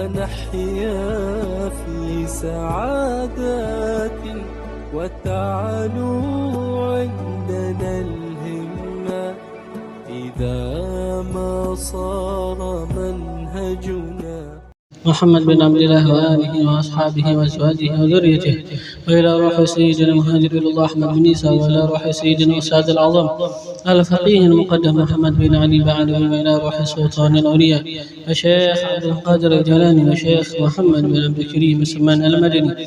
ونحيا في سعادات وتعلو عندنا الهمة إذا ما صار منهجنا. محمد بن عبد الله وآله وأصحابه وأزواجه وذريته، وإلى روح سيدنا المهاجر إلى الله أحمد بن عيسى، وإلى روح سيدنا الأستاذ الأعظم الفقيه المقدم محمد بن علي بعلوي، وإلى روح سلطان الأولياء الشيخ عبد القادر الجيلاني، والشيخ محمد بن عبد الكريم السمان المدني،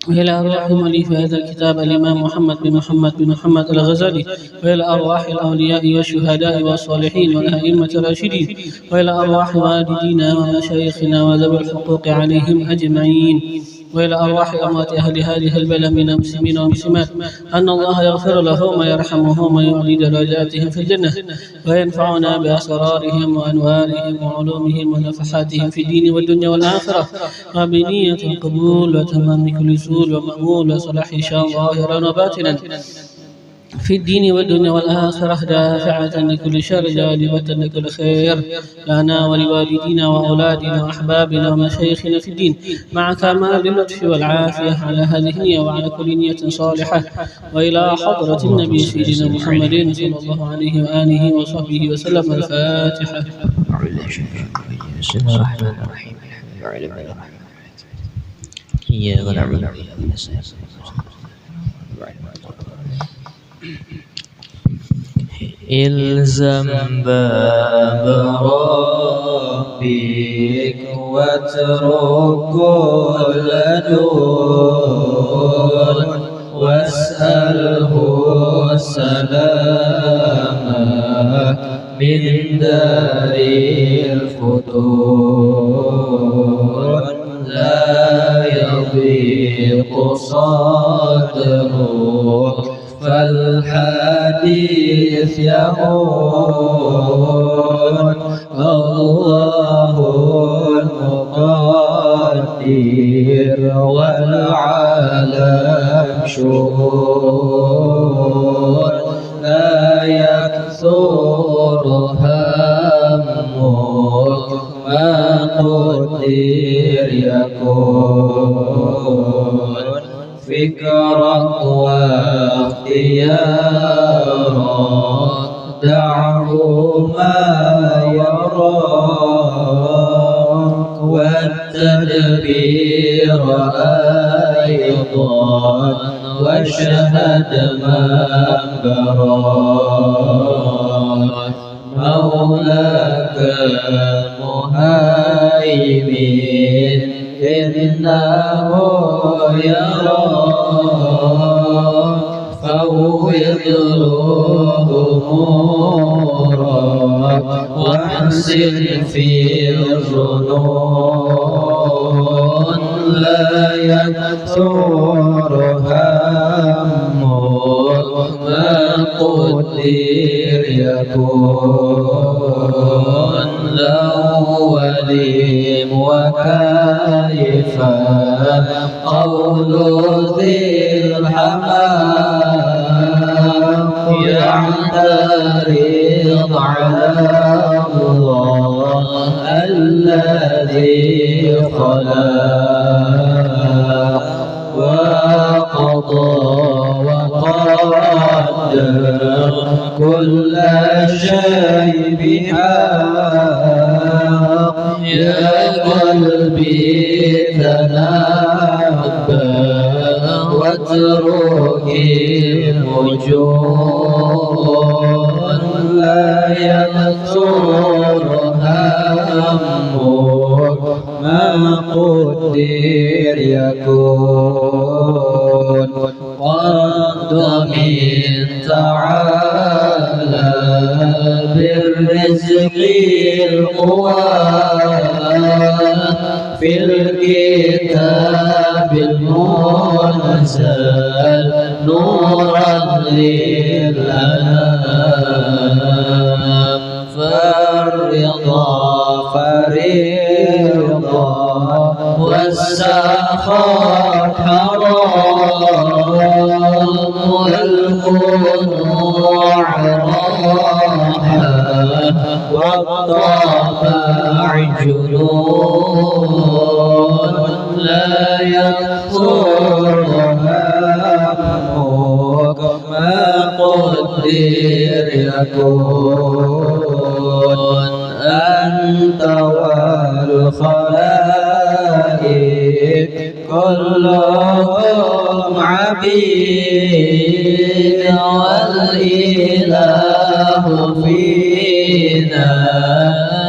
وإلى أرواح مؤلف هذا الكتاب الإمام محمد بن محمد الغزالي، وإلى أرواح الأولياء والشهداء والصالحين والأئمة الراشدين، وإلى أرواح والدينا ومشايخنا وذوي الحقوق عليهم أجمعين، وإلى أرواح أموات أهل هذه البلد من المسلمين والمسلمات، أن الله يغفر لهم ويرحمهم ويعلي درجاتهم في الجنة، وينفعنا بأسرارهم وأنوارهم وعلومهم ونفحاتهم في الدين والدنيا والآخرة، وبنية القبول وتمام كل سول ومأمول وصلاح شان ظاهرا وباطنا في الدين والدنيا والآخرة، دافعة لكل شر جالبة لكل خير لنا ولوالدينا وأولادنا وأحبابنا ومشايخنا في الدين، مع كمال اللطف والعافية على هذه النية وعلى كل نية صالحة. وإلى حضرة النبي سيدنا محمد صلى الله عليه وآله وصحبه وسلم. الفاتحة. بسم الله الرحمن الرحيم. إياك نعبد وإياك نستعين. إلزم باب ربك واترك كل دون، واسأله السلام من دار الفتون. لا يضيق صدرك فالحديث يهون، الله المقدر والعالم شؤون. لا يكثر همك ما قدر يكون، فكرك واختيارك دعه ما يراك، والتدبير أيضا واشهد من براك. مولاك المهيمن إنه يراك، فوض له أمورك واحسن في الظنون. لا يكثر همك ما قدر يكون، لو وليم وكيف قول ذي الحمام، يعترض على الله الذي خلق، وقضى وقدر كل شيء بحق. يا قلبي تنبه واترك الوجود، لا يكثر همك ما قدر يكون. قد من تعالى بالرزق القوات، في الكتاب المنزل نورا للأنام. فالرضا فريضة والسخط حرام، والخنوع راحة والطبع جنون لا يقصرها همك ما قدر يكون أنت والخلائق كلهم عبيد والإله فينا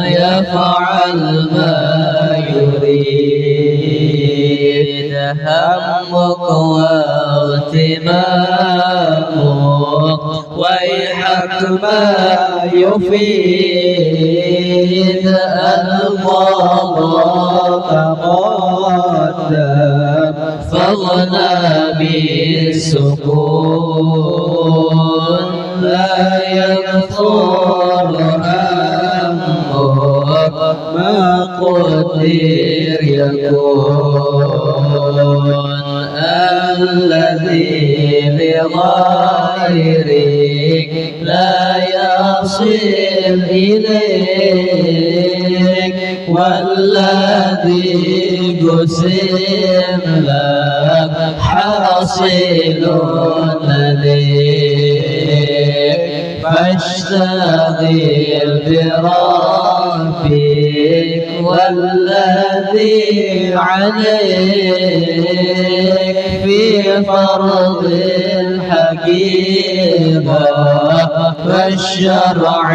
يفعل ما يريد همك واغتمامك ويحك ما يفيد القضاء تقدم فاغنى بالسكون لا يكثر همك ما قدر يكون الذي لغيرك لا يصل إليك والذي قسم لك حاصل لديك فاشتغل بربك والذي عليك في فرض الحقيقة والشرع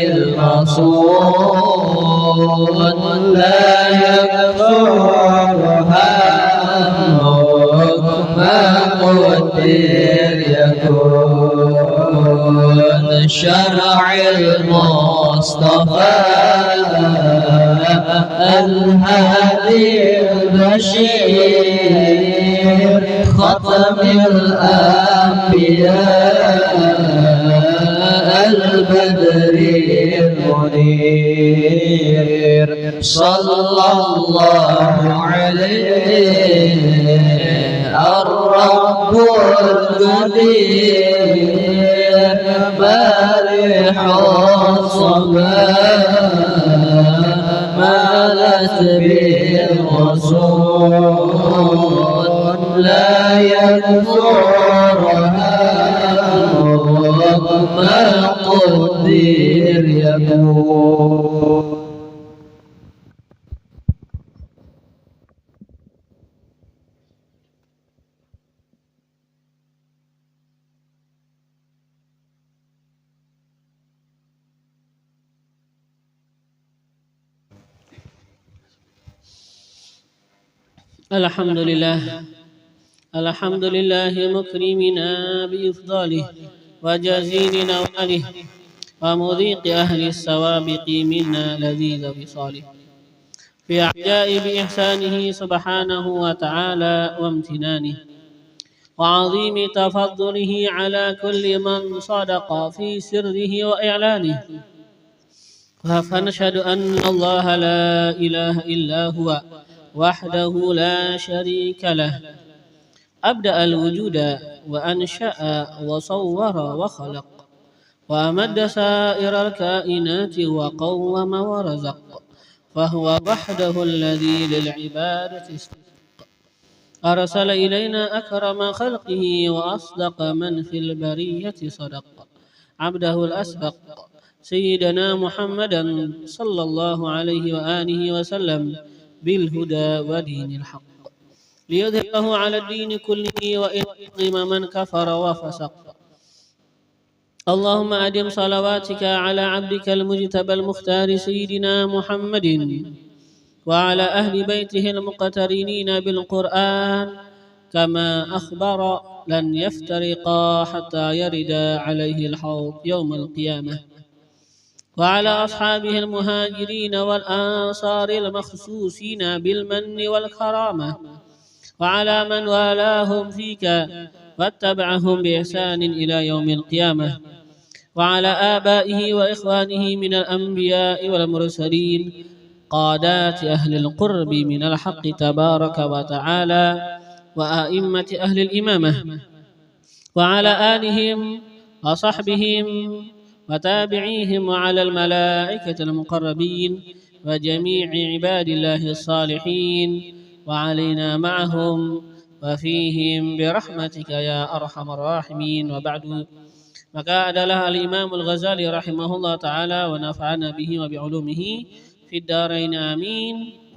المصون لا يكفر همك ما قدر يكون شرع المصطفى الهادي البشير ختم الأنبياء البدر المنير صلى الله عليه الرب القدير بارح الصباح مالت بالرسول لا يكثر همك ما قدر يكون. الحمد لله مكرمنا بإفضاله وجزيل نواله ومذيق أهل السوابق منا لذيذ وصاله في عجائب إحسانه سبحانه وتعالى وامتنانه وعظيم تفضله على كل من صدق في سره وإعلانه فنشهد أن الله لا إله إلا هو وحده لا شريك له أبدأ الوجود وأنشأ وصور وخلق وأمد سائر الكائنات وقوم ورزق فهو وحده الذي للعبادة استحق أرسل إلينا أكرم خلقه وأصدق من في البرية صدق عبده الأسبق سيدنا محمدا صلى الله عليه وآله وسلم بالهدى ودين الحق ليظهره على الدين كله ويعظم من كفر وفسق. اللهم أدم صلواتك على عبدك المجتبى المختار سيدنا محمد وعلى أهل بيته المقترنين بالقرآن كما أخبر لن يفترقا حتى يرد عليه الحوض يوم القيامة وعلى أصحابه المهاجرين والأنصار المخصوصين بالمن والكرامة وعلى من والاهم فيك واتبعهم بإحسان إلى يوم القيامة وعلى آبائه وإخوانه من الأنبياء والمرسلين قادات أهل القرب من الحق تبارك وتعالى وآئمة أهل الإمامة وعلى آلهم وصحبهم وتابعيهم وعلى الملائكة المقربين وجميع عباد الله الصالحين وعلينا معهم وفيهم برحمتك يا أرحم الراحمين. وبعد. Maka adalah Al-Imam Al-Ghazali rahimahullah ta'ala wa nafa'ana bihi wa bi'ulumihi fid dharain amin.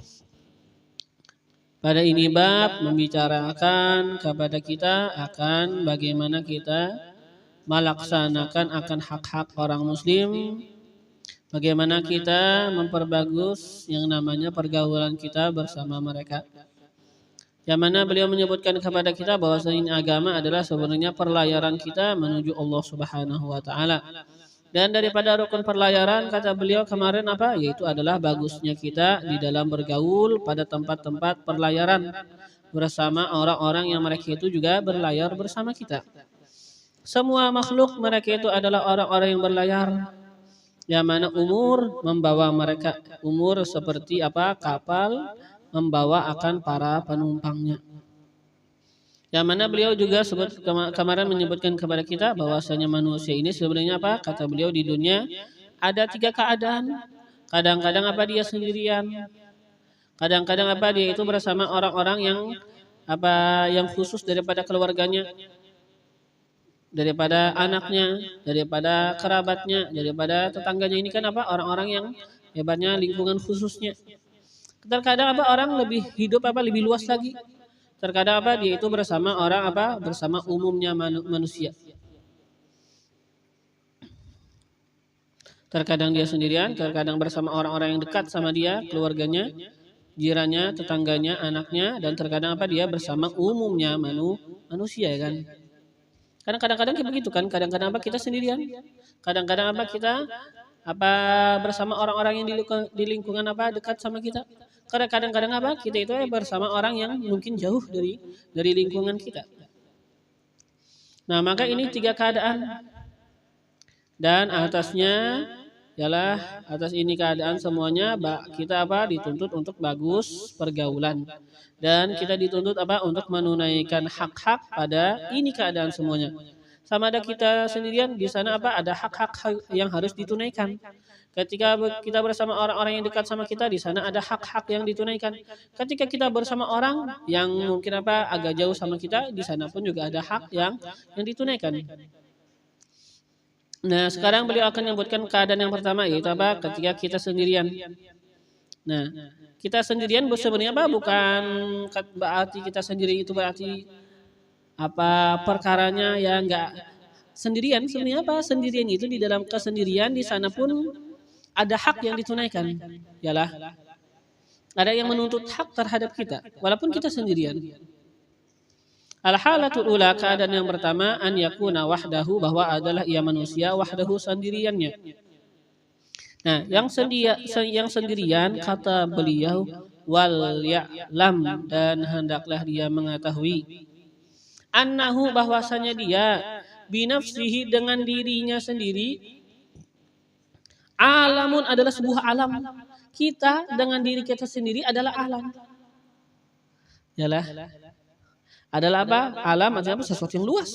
Pada ini bab membicarakan kepada kita akan bagaimana kita melaksanakan akan hak-hak orang muslim, bagaimana kita memperbagus yang namanya pergaulan kita bersama mereka. Yang mana beliau menyebutkan kepada kita bahwa agama adalah sebenarnya perlayaran kita menuju Allah Subhanahu wa taala. Dan daripada rukun perlayaran kata beliau kemarin apa? Yaitu adalah bagusnya kita di dalam bergaul pada tempat-tempat perlayaran bersama orang-orang yang mereka itu juga berlayar bersama kita. Semua makhluk mereka itu adalah orang-orang yang berlayar. Yang mana umur membawa mereka, umur seperti apa? Kapal membawa akan para penumpangnya. Yang mana beliau juga kemarin menyebutkan kepada kita bahwasanya manusia ini sebenarnya apa? Kata beliau di dunia ada 3 keadaan. Kadang-kadang apa dia sendirian. Kadang-kadang apa dia itu bersama orang-orang yang khusus daripada keluarganya, daripada anaknya, daripada kerabatnya, daripada tetangganya. Ini kan apa? Orang-orang yang hebatnya lingkungan khususnya. Terkadang apa orang lebih hidup apa lebih luas lagi. Terkadang apa dia itu bersama orang apa bersama umumnya manusia. Terkadang dia sendirian, terkadang bersama orang-orang yang dekat sama dia, keluarganya, jirannya, tetangganya, anaknya, dan terkadang apa dia bersama umumnya manusia ya kan. Kadang-kadang kita begitu kan, kadang-kadang apa kita sendirian, kadang-kadang apa kita apa bersama orang-orang yang di lingkungan apa dekat sama kita. Kadang-kadang apa kita itu bersama orang yang mungkin jauh dari lingkungan kita. Nah, maka ini 3 keadaan. Dan atasnya ialah atas ini keadaan semuanya kita apa dituntut untuk bagus pergaulan. Dan kita dituntut apa untuk menunaikan hak-hak pada ini keadaan semuanya. Sama ada kita sendirian di sana apa ada hak-hak yang harus ditunaikan. Ketika kita bersama orang-orang yang dekat sama kita di sana ada hak-hak yang ditunaikan. Ketika kita bersama orang yang mungkin apa agak jauh sama kita di sana pun juga ada hak yang ditunaikan. Nah, sekarang beliau akan menyebutkan keadaan yang pertama yaitu apa? Ketika kita sendirian. Nah, kita sendirian sebenarnya apa? Bukan berarti kita sendiri itu berarti apa perkaranya ya enggak sendirian. Sebenarnya apa? Sendirian itu di dalam kesendirian di sana pun ada hak yang ditunaikan. Yalah. Ada yang menuntut hak terhadap kita walaupun kita sendirian. Al-halatul ula keadaan yang pertama an yakuna wahdahu bahwa adalah ia manusia wahdahu sendiriannya. Nah, yang sendirian kata beliau wal ya'lam dan hendaklah dia mengetahui annahu bahwasanya dia binafsihi dengan dirinya sendiri alamun adalah sebuah alam. Kita dengan diri kita sendiri adalah alam. Yalah. Adalah apa? Alam artinya sesuatu yang luas.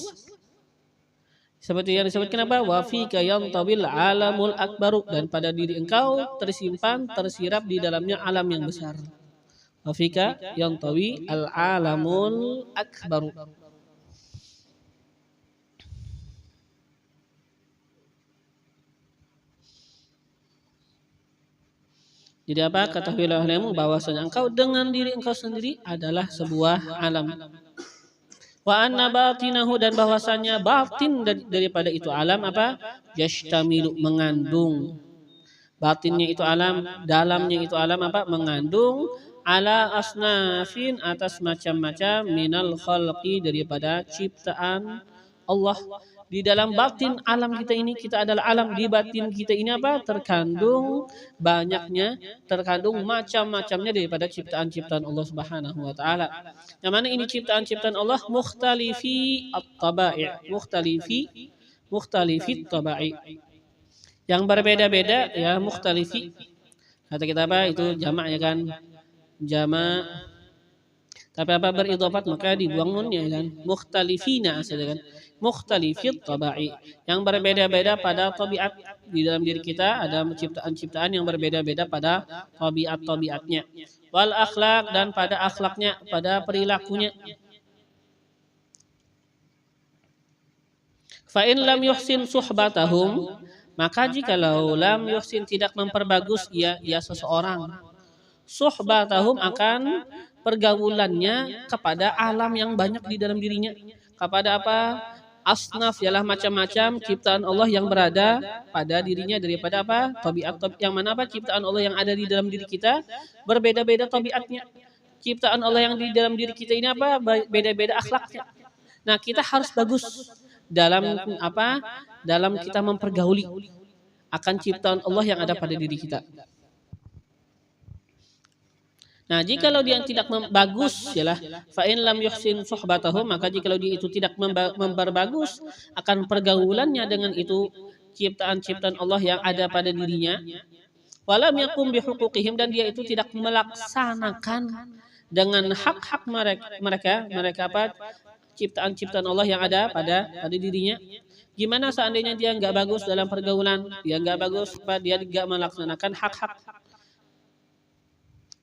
Seperti yang disebutkan apa? Wa fika yantawil alamul akbaru dan pada diri engkau tersimpan tersirap di dalamnya alam yang besar. Wa fika yantawi al alamul akbaru. Jadi apa? Ketahuilah olehmu bahwasanya engkau dengan diri engkau sendiri adalah sebuah alam. Wa anna batinahu dan bahwasanya batin daripada itu alam apa? Yashtamilu mengandung. Batinnya itu alam, dalamnya itu alam apa? Mengandung ala asnafin atas macam-macam minal khalqi daripada ciptaan Allah. Di dalam batin alam kita ini kita adalah alam, di batin kita ini apa? Terkandung banyaknya, terkandung macam-macamnya daripada ciptaan-ciptaan Allah Subhanahu wa taala. Yang mana ini ciptaan-ciptaan Allah mukhtalifi at-tabai', mukhtalifi at-tabai'. Yang berbeda-beda ya mukhtalifi. Kata kita apa? Itu jamak ya kan? Jamak Tapi apa beridhofat maka dibuang nunnya kan. Mukhtalifina asalnya kan. Mukhtalifit tabai, yang berbeda-beda pada tabiat. Di dalam diri kita ada ciptaan-ciptaan yang berbeda-beda pada tabiat-tabiatnya. Wal akhlak, dan pada akhlaknya, pada perilakunya. Fa in lam yuhsin suhbatahum, maka jikalau lam yuhsin tidak memperbagus ia seseorang, suhbatahum akan pergaulannya kepada alam yang banyak di dalam dirinya, kepada apa? Asnaf, ialah macam-macam ciptaan Allah yang berada pada dirinya, daripada apa? Tabiat yang mana apa? Ciptaan Allah yang ada di dalam diri kita berbeda-beda tabiatnya. Ciptaan Allah yang di dalam diri kita ini apa? Beda-beda akhlaknya. Nah, kita harus bagus dalam apa? Dalam kita mempergauli akan ciptaan Allah yang ada pada diri kita. Nah, jikalau dia tidak bagus, yalah, fa in lam yuhsin suhbatahum, maka jikalau dia itu tidak memperbagus akan pergaulannya dengan itu ciptaan-ciptaan Allah yang ada pada dirinya, walam yakum bihuquqihim, dan dia itu tidak melaksanakan dengan hak-hak mereka apa? Ciptaan-ciptaan Allah yang ada pada dirinya. Gimana seandainya dia nggak bagus dalam pergaulan, dia nggak bagus, dia nggak melaksanakan hak-hak.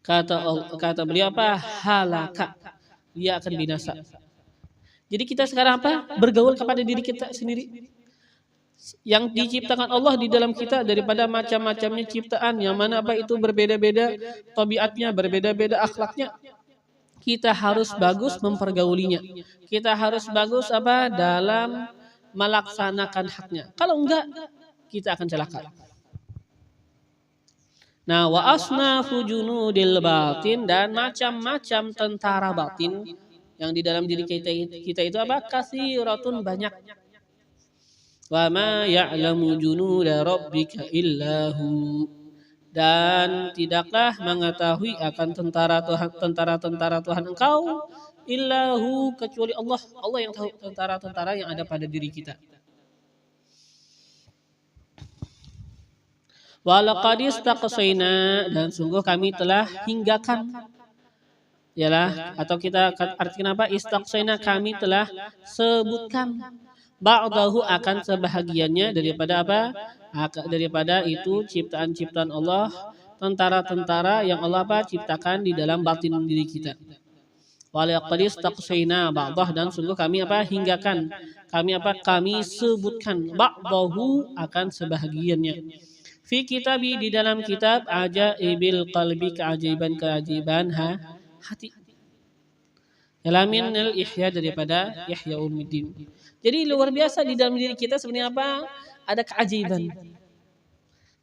Kata beliau apa? Halaka, dia akan binasa. Jadi kita sekarang apa? Bergaul kepada diri kita sendiri. Yang diciptakan Allah di dalam kita daripada macam-macamnya ciptaan, yang mana apa itu berbeda-beda tabiatnya, berbeda-beda akhlaknya. Kita harus bagus mempergaulinya. Kita harus bagus apa? Dalam melaksanakan haknya. Kalau enggak, kita akan celaka. Nah, wa asnafu junudil batin, dan macam-macam tentara batin yang di dalam diri kita itu apa? Katsiratun, banyak. Wa ma ya'lamu junuda rabbika illahu, dan tidaklah mengetahui akan tentara Tuhan engkau illahu, kecuali Allah. Allah yang tahu tentara-tentara yang ada pada diri kita. Walaqad istaqsayna, dan sungguh kami telah hinggakan, yalah, atau kita artikan apa? Istaqsayna, kami telah sebutkan, ba'dahu, akan sebahagiannya daripada apa? Daripada itu ciptaan-ciptaan Allah, tentara-tentara yang Allah apa? Ciptakan di dalam batin diri kita. Walaqad istaqsayna ba'dah, dan sungguh kami apa? Hinggakan, kami apa? Kami sebutkan, ba'dahu, akan sebahagiannya. Fi kitabi, di dalam kitab, ajaibil qalbi, keajaiban hati. Alamin al-ihya, daripada Ihya Ulumuddin. Jadi luar biasa di dalam diri kita sebenarnya apa? Ada keajaiban.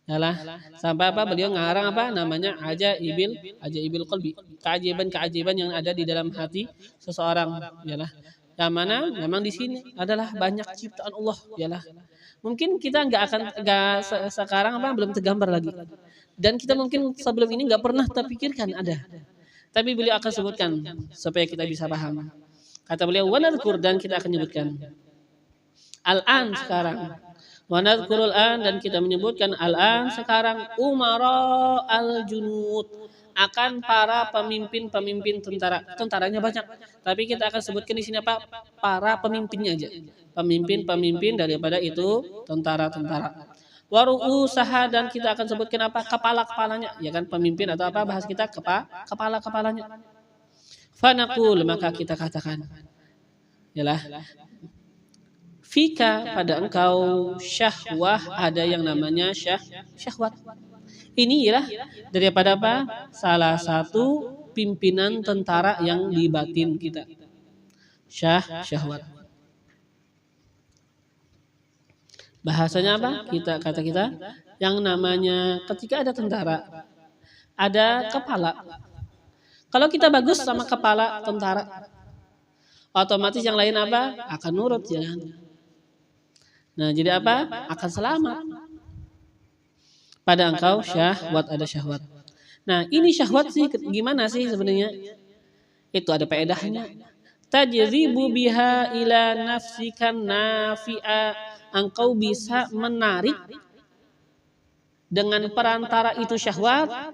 Yalah, sampai apa beliau ngarang apa namanya? Ajaibil qalbi. Keajaiban yang ada di dalam hati seseorang, yalah. Yang mana memang di sini adalah banyak ciptaan Allah, yalah. Mungkin kita sekarang apa belum tergambar lagi, dan kita mungkin sebelum ini nggak pernah terpikirkan ada, tapi beliau akan sebutkan supaya kita bisa paham. Kata beliau, wanadkur, dan kita akan menyebutkan al-an, sekarang, wanadkurul an, dan kita menyebutkan al-an, sekarang, umara al-junud, akan para pemimpin tentaranya banyak, tapi kita akan sebutkan di sini apa? Para pemimpinnya aja. Pemimpin daripada itu tentara-tentara. Waru'usaha, dan kita akan sebutkan apa? Kepala-kepalanya, ya kan? Pemimpin atau apa bahas kita? Kepala-kepalanya. Fanaqul, maka kita katakan, yalah, fika, pada engkau, syahwah, ada yang namanya syahwat. Ini ialah daripada apa? Salah satu pimpinan tentara yang di batin kita. Syahwat. Bahasanya apa? Kata kita yang namanya ketika ada tentara, ada kepala. Kalau kita bagus sama kepala tentara, otomatis yang lain apa? Akan nurut, ya. Nah, jadi apa? Akan selamat. Pada engkau syahwat, ada syahwat. Nah, ini syahwat sih gimana sih sebenarnya? Itu ada faedahnya. Tajzibu biha ila nafsikan nafi'a, engkau bisa menarik dengan perantara itu syahwat,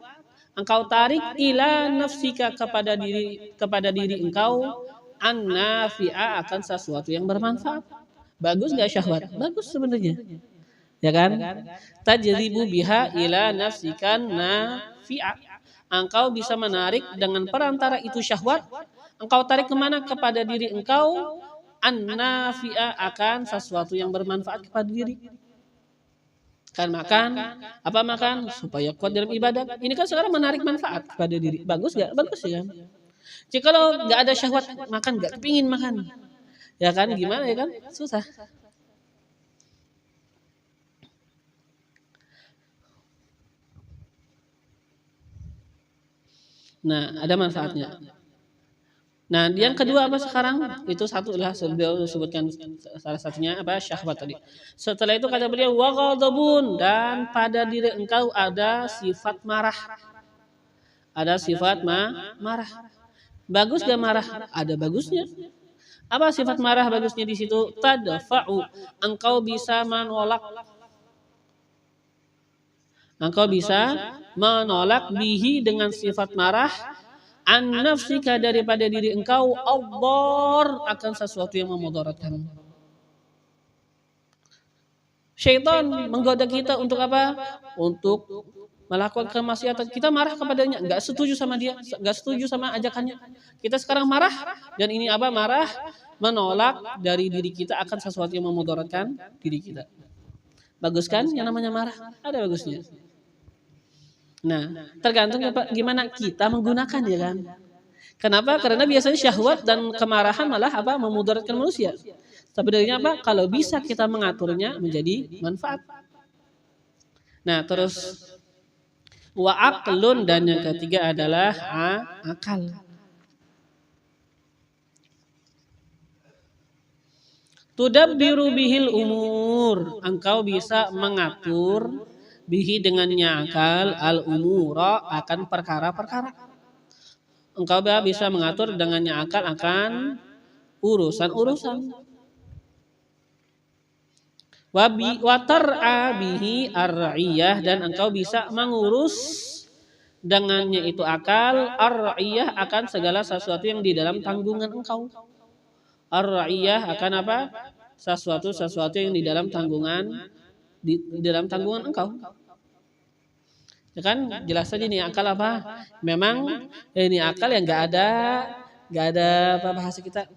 engkau tarik ila nafsika kepada diri engkau an-nafi'a akan sesuatu yang bermanfaat. Bagus nggak syahwat? Bagus sebenarnya. Ya kan? Tajribu biha ila nafsikan nafi'a. Engkau bisa menarik dengan perantara itu syahwat. Engkau tarik kemana? Kepada diri engkau an-nafi'a akan sesuatu yang bermanfaat kepada diri. Kan makan, apa makan? Supaya kuat dalam ibadat. Ini kan sekarang menarik manfaat kepada diri. Bagus gak? Bagus ya kan? Jika kalau gak ada syahwat makan, gak kepingin makan. Ya kan? Gimana ya kan? Susah. Nah, ada manfaatnya. Nah, yang kedua apa sekarang? Itu satu lah beliau sebutkan salah satunya apa? Syahwat tadi. Setelah itu kata beliau wa ghadabun, dan pada diri engkau ada sifat marah. Ada sifat marah. Bagus gak marah? Ada bagusnya. Apa sifat marah bagusnya di situ? Tadfa'u, engkau bisa menolak. Engkau bisa menolak bihi dengan sifat marah an nafsika daripada diri engkau ad-dar akan sesuatu yang memudaratkan. Syaitan menggoda kita untuk apa? Untuk melakukan kemaksiatan. Kita marah kepadanya, enggak setuju sama dia, enggak setuju sama ajakannya. Kita sekarang marah dan ini apa? Marah menolak dari diri kita akan sesuatu yang memudaratkan diri kita. Bagus kan yang namanya marah? Ada bagusnya. Nah, tergantung gimana kita menggunakan ya kan. Kenapa? Karena biasanya syahwat dan kemarahan malah apa? Memudaratkan manusia. Sebenarnya apa? Kalau bisa kita mengaturnya menjadi manfaat. Nah, terus wa aqlun, dan yang ketiga adalah akal. Tudabbiru bihil umur, engkau bisa mengatur bihi dengannya akal al-umura akan perkara-perkara. Engkau bisa mengatur dengannya akal akan urusan-urusan. Wa tar'a bihi ar-ra'iyah, dan engkau bisa mengurus dengannya itu akal ar-ra'iyah akan segala sesuatu yang di dalam tanggungan engkau. Ar-ra'iyah akan apa? Sesuatu yang di dalam tanggungan engkau. Ya kan jelas saja nih akal apa? Memang ini akal yang enggak ada apa bahasa kita.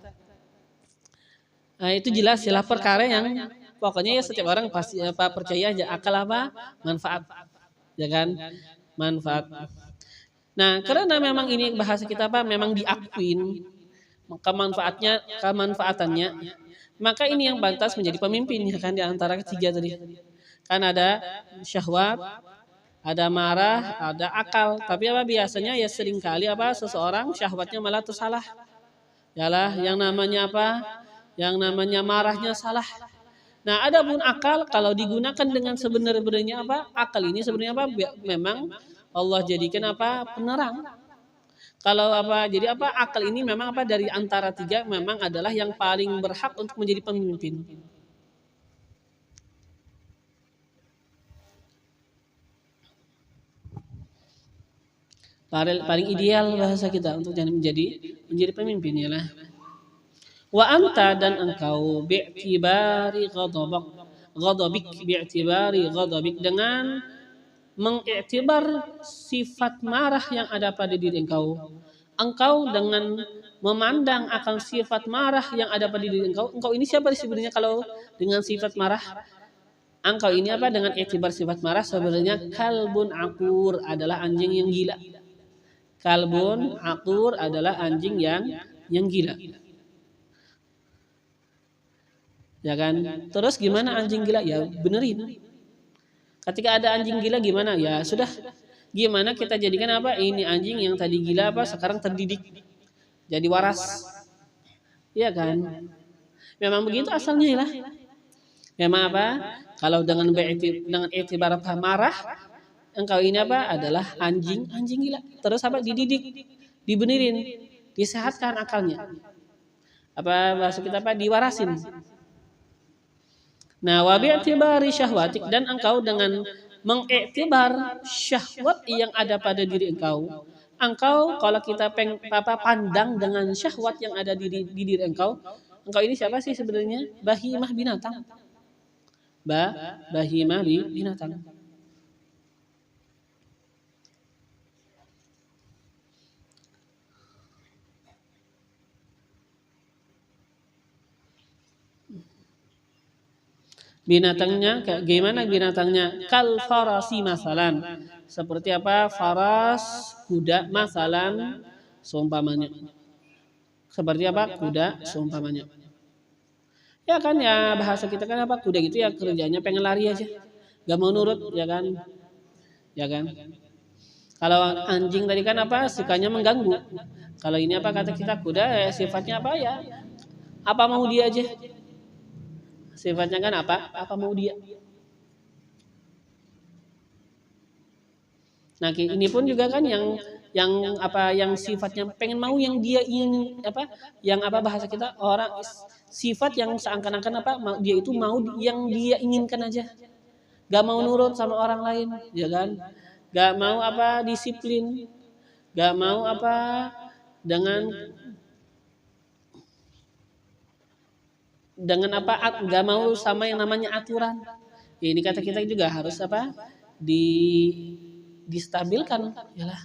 Nah, itu jelas ya perkara yang pokoknya ya setiap orang pasti apa percaya aja akal apa? Manfaat. Ya kan? Manfaat. Nah, karena memang ini bahasa kita apa? Memang diakuin kemanfaatannya, maka ini yang pantas menjadi pemimpin ya kan di antara ketiga tadi. Kan ada syahwat, ada marah, ada akal. Tapi apa biasanya ya seringkali apa seseorang syahwatnya malah tersalah. Yalah yang namanya apa? Yang namanya marahnya salah. Nah, adapun akal kalau digunakan dengan sebenar-benarnya apa? Akal ini sebenarnya apa? Memang Allah jadikan apa? Penerang. Kalau apa? Jadi apa? Akal ini memang apa dari antara tiga memang adalah yang paling berhak untuk menjadi pemimpin. Paling ideal bahasa kita untuk menjadi pemimpin ialah wa anta, dan engkau bi'tibari ghadabik dengan mengiktibar sifat marah yang ada pada diri engkau. Engkau dengan memandang akan sifat marah yang ada pada diri engkau. Engkau ini siapa sebenarnya kalau dengan sifat marah? Engkau ini apa dengan iktibar sifat marah sebenarnya kalbun akur adalah anjing yang gila. Kalbun akur adalah anjing yang gila. Ya kan? Terus gimana anjing gila? Ya benerin. Ketika ada anjing gila gimana? Ya sudah. Gimana kita jadikan apa? Ini anjing yang tadi gila apa sekarang terdidik. Jadi waras. Iya kan? Memang begitu asalnya lah. Memang apa? Kalau dengan iktibar apa marah, engkau ini apa? Adalah anjing gila. Terus apa? Dididik, dibenerin, disehatkan akalnya. Apa bahasa kita apa? Diwarasin. Nah, wa bi'tibari syahwatik, dan engkau dengan mengiktibar syahwat yang ada pada diri engkau. Engkau kalau kita pandang dengan syahwat yang ada di diri engkau, engkau ini siapa sih sebenarnya? Bahimah binatang. Bahimah binatang. Binatangnya gimana binatangnya? Kal farasi masalan. Seperti apa? Faras, kuda masalan seumpamanya. Seperti apa? Kuda seumpamanya. Ya kan ya bahasa kita kan apa? Kuda gitu ya kerjanya pengen lari aja. Gak mau nurut ya kan? Ya kan? Kalau anjing tadi kan apa? Sukanya mengganggu. Kalau ini apa kata kita kuda sifatnya apa ya? Apa mau dia aja? Sifatnya kan apa? Apa mau dia? Nah, ini pun juga kan yang yang sifatnya pengen mau yang dia ingin apa? Yang apa bahasa kita orang sifat yang seakan-akan apa? Dia itu mau yang dia inginkan aja. Gak mau nurut sama orang lain, ya kan? Gak mau apa disiplin. Gak mau apa dengan apa nggak mau sama yang namanya aturan. Ini kata kita juga harus apa distabilkan yalah.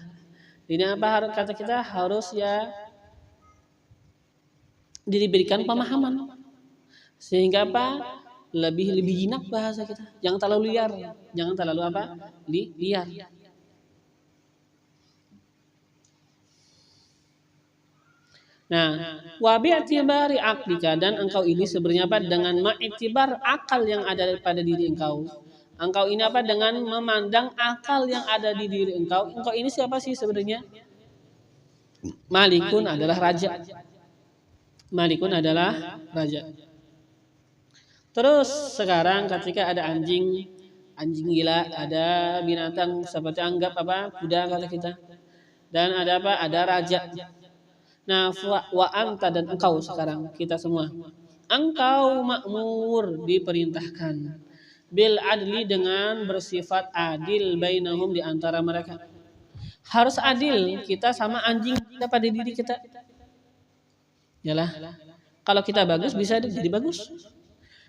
Ini apa harus kata kita harus ya diberikan pemahaman sehingga apa lebih jinak bahasa kita, jangan terlalu liar, jangan terlalu apa liar. Nah, wa bi'tibari aqlika dan engkau ini sebenarnya apa dengan ma'tibar akal yang ada pada diri engkau. Engkau ini apa dengan memandang akal yang ada di diri engkau. Engkau ini siapa sih sebenarnya? Malikun adalah raja. Malikun adalah raja. Terus sekarang ketika ada anjing gila, ada binatang seperti anggap apa kuda kata kita. Dan ada apa? Ada raja. Nah, wa anta dan engkau sekarang kita semua. Engkau makmur diperintahkan bil adli dengan bersifat adil bainahum di antara mereka. Harus adil kita sama anjing kita pada diri kita. Yalah. Kalau kita bagus bisa jadi bagus.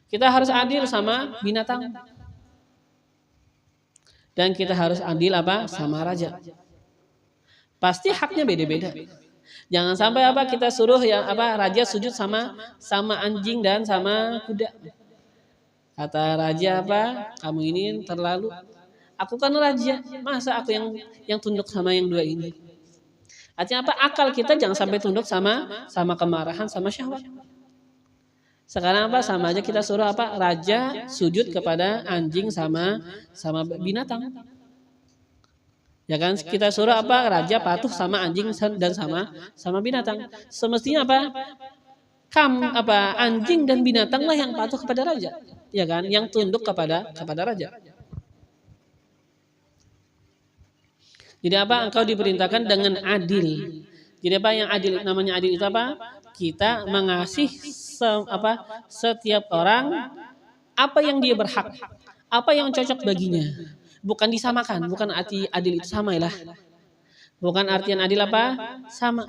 Kita harus adil sama binatang. Dan kita harus adil apa? Sama raja. Pasti haknya beda-beda. Jangan sampai apa kita suruh yang apa raja sujud sama anjing dan sama kuda. Kata raja apa? Kamu ini terlalu. Aku kan raja, masa aku yang tunduk sama yang dua ini? Artinya apa? Akal kita jangan sampai tunduk sama kemarahan sama syahwat. Sekarang apa? Sama aja kita suruh apa? Raja sujud kepada anjing sama binatang. Ya kan kita suruh apa raja patuh sama anjing dan sama binatang. Semestinya apa? Anjing dan binatanglah yang patuh kepada raja. Ya kan? Yang tunduk kepada raja. Jadi apa? Engkau diperintahkan dengan adil. Jadi apa yang adil namanya adil itu apa? Kita mengasih setiap orang apa yang dia berhak, apa yang cocok baginya. Bukan disamakan, bukan arti adil itu sama lah. Bukan artian adil apa? Sama.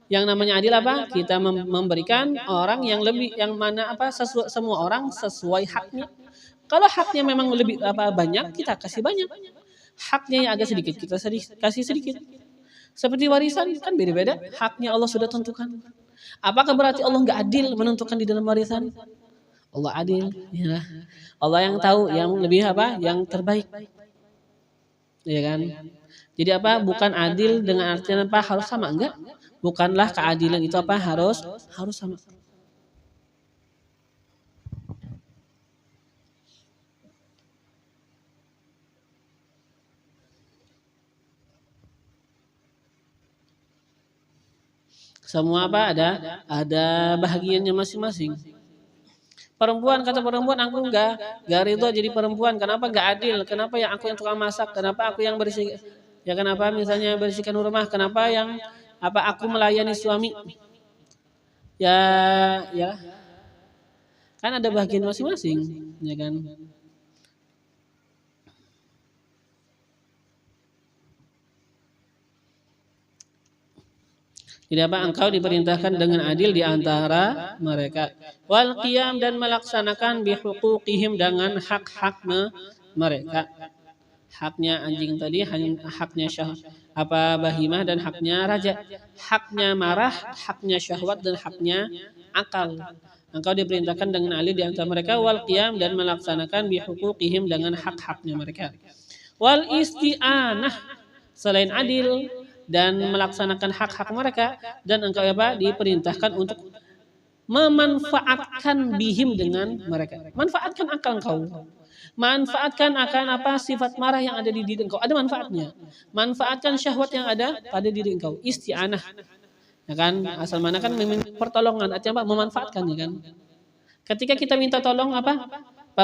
Yang namanya adil apa? Kita memberikan orang yang lebih yang mana apa semua orang sesuai haknya. Kalau haknya memang lebih banyak, kita kasih banyak. Haknya yang agak sedikit, kita kasih sedikit. Seperti warisan kan beda-beda, haknya Allah sudah tentukan. Apakah berarti Allah nggak adil menentukan di dalam warisan? Allah adil, ya. Allah yang tahu yang lebih yang terbaik. Ya kan? Jadi apa? Bukan adil dengan artian apa harus sama, enggak? Bukanlah keadilan itu apa harus sama. Semua apa ada bahagiannya masing-masing. Perempuan kata perempuan aku enggak ridho jadi perempuan. Kenapa enggak adil? Kenapa yang aku yang tukang masak? Kenapa aku yang bersih? Ya kenapa misalnya bersihkan rumah? Kenapa yang aku melayani suami? Ya. Kan ada bagian masing-masing, ya kan? Jadi apa? Engkau diperintahkan dengan adil di antara mereka. Wal qiyam dan melaksanakan bihuquqihim dengan hak-hak mereka. Haknya anjing tadi, haknya bahimah dan haknya raja. Haknya marah, haknya syahwat dan haknya akal. Engkau diperintahkan dengan adil di antara mereka. Wal qiyam dan melaksanakan bihuquqihim dengan hak-haknya mereka. Wal isti'anah, selain adil dan melaksanakan hak-hak mereka, dan engkau diperintahkan untuk memanfaatkan bihim dengan mereka. Manfaatkan akal engkau. Manfaatkan akan sifat marah yang ada di diri engkau. Ada manfaatnya. Manfaatkan syahwat yang ada pada diri engkau. Isti'anah. Ya kan? Asal mana kan meminta pertolongan. Artinya memanfaatkan, ya kan? Ketika kita minta tolong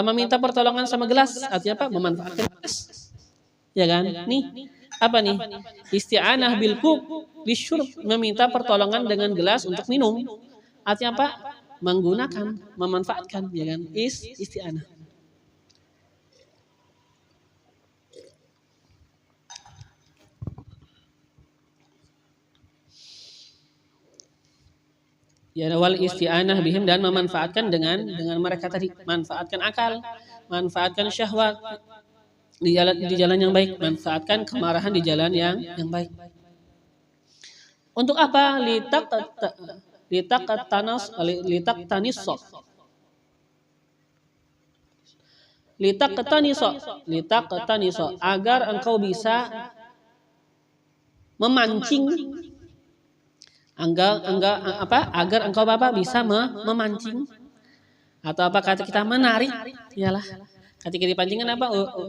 meminta pertolongan sama gelas. Artinya memanfaatkan gelas. Ya kan? Nih. Apa nih? Isti'anah bil kub lisyurb, meminta pertolongan dengan gelas untuk minum. Artinya menggunakan, memanfaatkan, ya kan? Isti'anah. Ya, wal isti'anah bihim, dan memanfaatkan dengan mereka tadi, manfaatkan akal, manfaatkan syahwat di jalan yang baik, manfaatkan kemarahan di jalan yang baik. Untuk apa? Litaqtaniso, agar engkau bisa memancing, agar engkau bisa memancing, atau kata kita menarik, iyalah. Ketika dipancingkan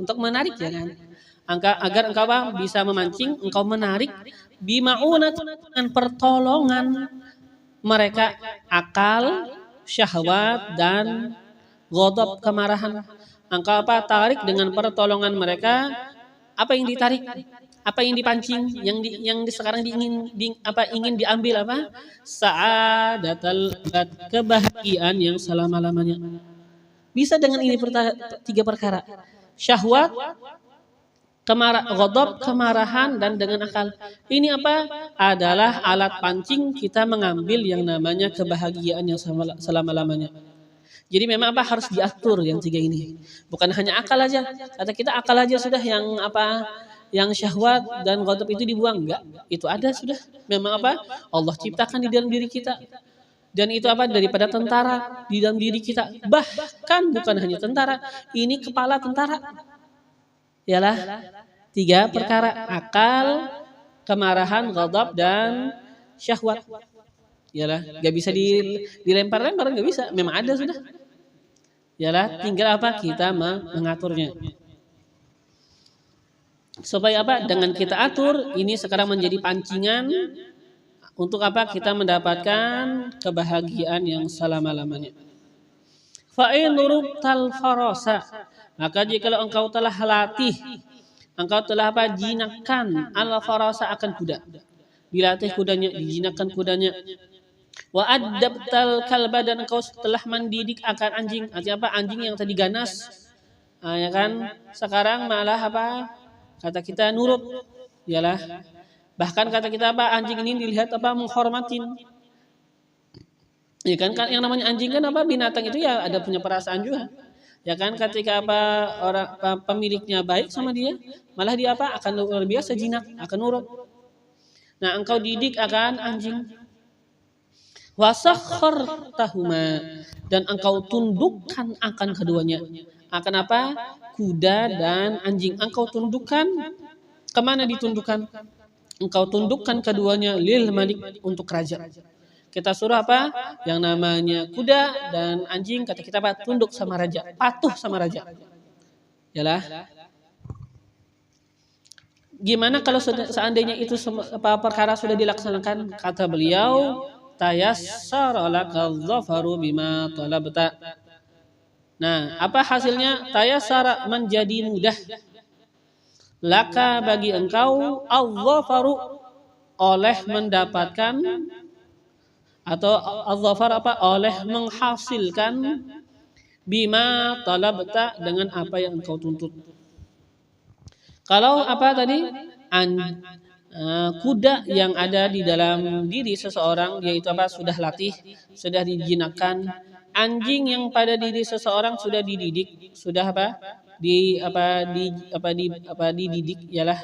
untuk menarik, ya kan? Agar engkau bisa memancing, engkau menarik bima'unat, dengan pertolongan mereka, akal, syahwat dan ghadab, kemarahan. Engkau tarik dengan pertolongan mereka apa yang ditarik, apa yang dipancing, yang sekarang ingin diambil sa'adatal, kebahagiaan yang selama-lamanya. Bisa dengan ini 3 perkara. Syahwat, ghadab, kemarahan, dan dengan akal. Ini adalah alat pancing kita mengambil yang namanya kebahagiaan yang selama-lamanya. Jadi memang harus diatur yang 3 ini. Bukan hanya akal aja. Kata kita akal aja sudah, yang syahwat dan ghadab itu dibuang, enggak. Itu ada sudah. Memang Allah ciptakan di dalam diri kita. Dan itu daripada tentara di dalam diri kita. Bahkan bukan hanya tentara, ini kepala tentara. Yalah, 3 perkara: akal, kemarahan, ghadab, dan syahwat. Yalah, gak bisa dilempar-lempar, gak bisa. Memang ada sudah. Yalah, tinggal kita mengaturnya. Supaya dengan kita atur, ini sekarang menjadi pancingan untuk kita mendapatkan kebahagiaan yang selama-lamanya. Fa'in rubtal farasa, maka jikalau engkau telah latih, engkau telah jinakkan al-farasa akan kuda. Dilatih kudanya, dijinakkan kudanya. Wa adabtal kalba, dan engkau telah mendidik akan anjing. Artinya anjing yang tadi ganas, ya kan? Sekarang malah kata kita nurut. Yalah. Bahkan kata kita anjing ini dilihat menghormatin. Ya kan, yang namanya anjing kan binatang itu ya ada punya perasaan juga. Ya kan, ketika orang pemiliknya baik sama dia, malah dia akan luar biasa jinak, akan nurut. Nah, engkau didik akan anjing. Wasakhartahuma, dan engkau tundukkan akan keduanya. Akan kuda dan anjing. Engkau tundukkan, kemana ditundukkan? Engkau tundukkan keduanya lil malik, untuk raja. Kita suruh yang namanya kuda dan anjing, kata kita tunduk sama raja, patuh sama raja. Yalah. Gimana kalau seandainya itu perkara sudah dilaksanakan? Kata beliau, tayassara lakal dhafaru bima talabta. Nah, hasilnya? Tayassara, menjadi mudah. Laka, bagi engkau, al-dhafaru, oleh mendapatkan, atau al-dhafar oleh menghasilkan, bima talabta, dengan apa yang engkau tuntut. Kalau tadi kuda yang ada di dalam diri seseorang, yaitu apa, sudah latih, sudah dijinakkan. Anjing yang pada diri seseorang sudah dididik, sudah dididik ialah.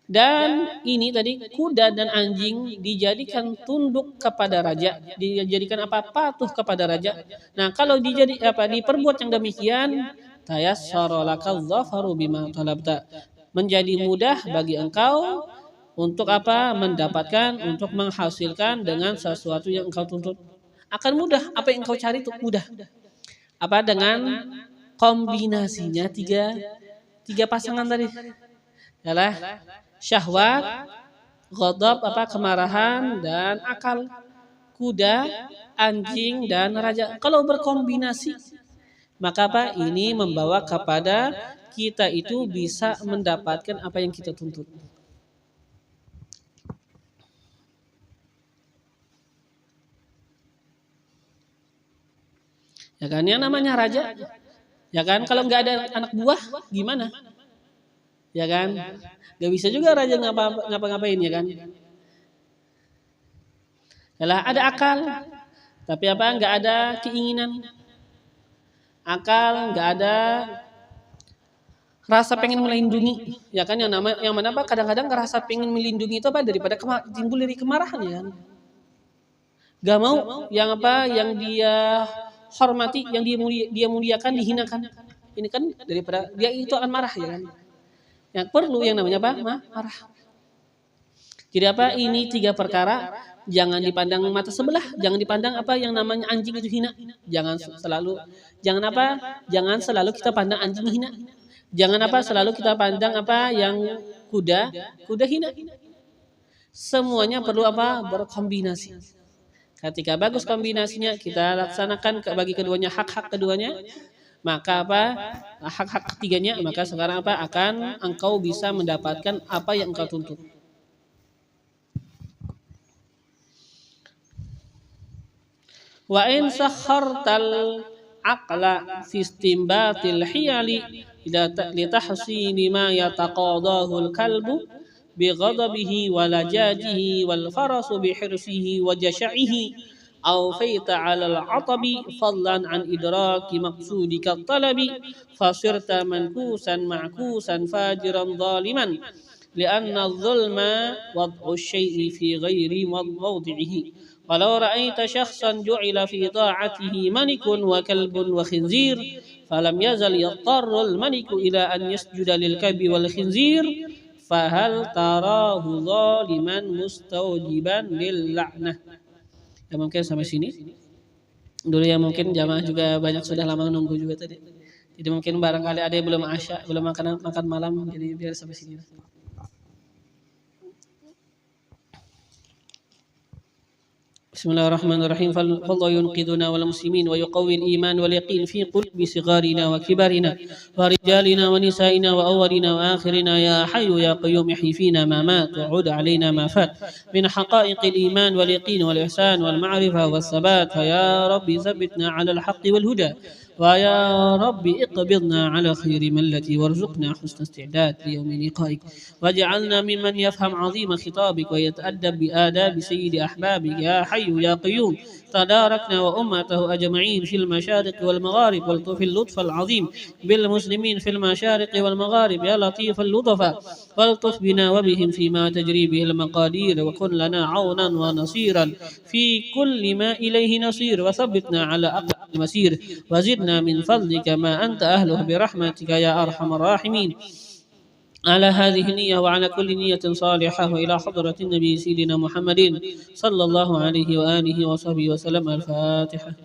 Dan ini tadi kuda dan anjing dijadikan tunduk kepada raja, dijadikan patuh kepada raja. Nah, kalau diperbuat yang demikian, tayassara lakal dhafaru bima talabta, menjadi mudah bagi engkau untuk mendapatkan, untuk menghasilkan dengan sesuatu yang engkau tuntut. Akan mudah, apa yang engkau cari itu mudah. Dengan kombinasinya tiga pasangan tadi. Yalah, syahwat, ghadab, kemarahan, dan akal. Kuda, anjing, dan raja. Kalau berkombinasi, maka ini membawa kepada kita itu bisa mendapatkan apa yang kita tuntut. Ya kan, yang namanya raja, ya kan, kalau nggak ada anak buah gimana? Ya kan, nggak bisa juga raja ngapa-ngapain, ya kan? Yalah, ada akal, tapi nggak ada keinginan. Akal nggak ada rasa pengen melindungi, ya kan, yang mana kadang-kadang rasa pengen melindungi itu daripada timbul dari kemarahan, ya kan? Gak mau yang dia hormati, yang dia muliakan dihinakan. Ini kan daripada dia itu akan marah, ya kan? Yang perlu yang namanya marah. Jadi ini 3 perkara, jangan dipandang mata sebelah, jangan dipandang yang namanya anjing itu hina. Jangan selalu kita pandang anjing hina. Jangan selalu kita pandang yang kuda hina. Semuanya perlu berkombinasi. Ketika bagus kombinasinya, kita laksanakan bagi keduanya, hak-hak keduanya, maka hak-hak ketiganya, maka sekarang akan engkau bisa mendapatkan apa yang engkau tuntut. Wa in sakhartal aqla fi istinbatil hiyali litahsini ma yataqadahu al-kalbu bighadabihi wa lajajihi wal farasu bihirsihi wa jash'ihi aw faita 'ala al-'atabi fadlan an idraki maqsudika at-talabi fasirta mankusan ma'kusan fajiran zaliman li'anna adh-dhulma wad'u asy-syai'i fi ghairi mawdi'ihi walau ra'aita syakhsan ju'ila fi ta'atihi manikun wa kalbun wa khinzir falam yazal yattarru al-maniku ila an yasjuda lil kalbi wal khinzir fahal tarahu zaliman mustawjiban lil la'nah. Ya, mungkin sampai sini dulu ya, mungkin jamaah juga banyak sudah lama nunggu juga tadi. Jadi mungkin barangkali ada yang belum makan malam, jadi biar sampai sini. Bismillahirrahmanirrahim. Fallahu yunqiduna wal muslimin wa yuqawwi al-iman wal yaqin fi qulubi sigharina wa kibarina wa rijalina wa nisa'ina wa awwalina wa akhirina ya hayyu ya qayyum ihyi fina ma mat wa 'ud 'alaina ma fat min haqa'iqil iman wal yaqin wal ihsan wal ma'rifah was sabat ya rabbi thabbitna 'ala al-haqqi wal huda ويا رب اقبضنا على خير ملتي وارزقنا حسن استعداد ليوم لقائك واجعلنا ممن يفهم عظيم خطابك ويتأدب بآداب سيد أحبابك يا حي يا قيوم تداركنا وأمته أجمعين في المشارق والمغارب والطف اللطف العظيم بالمسلمين في المشارق والمغارب يا لطيف اللطفاء والطف بنا وبهم فيما تجري به المقادير وكن لنا عونا ونصيرا في كل ما إليه نصير وثبتنا على أقل المسير وزدنا من فضلك ما أنت أهله برحمتك يا أرحم الراحمين على هذه النية وعلى كل نية صالحة وإلى حضرة النبي سيدنا محمد صلى الله عليه وآله وصحبه وسلم. الفاتحة.